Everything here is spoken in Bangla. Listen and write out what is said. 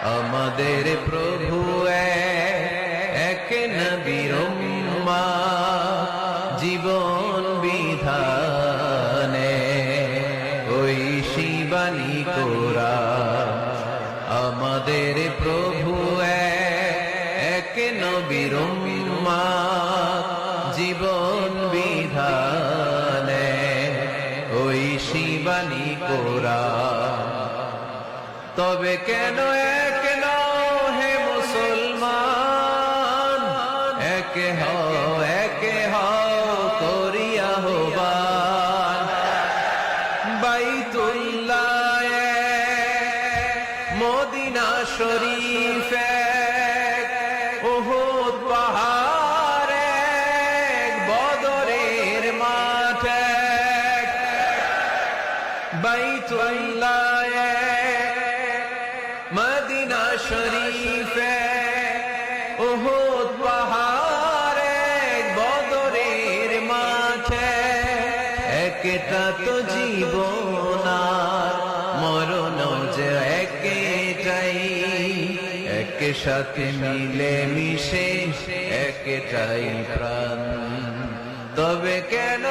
আমাদের প্রভু এক নবীর উম্মত জীবন বিধানে ওই শিবানী কোরআন। আমাদের প্রভু এক নবীর উম্মত জীবন বিধানে ওই শিবানী কোরআন। তবে কেন এক নও হে মুসলমান, এক হও করিয়া আহ্বান। বাইতুল্লাহ মদিনা শরীফ উহুদ পাহাড় বদরের মাঠ। বাইতুল্লাহ মদিনা শরীফে উহুদ পাহাড়ে বদরের মাঠে। একটা তো জীবন আর মরণ যে একটাই, একসাথে মিলে মিশে একটাই প্রাণ। তবে কেন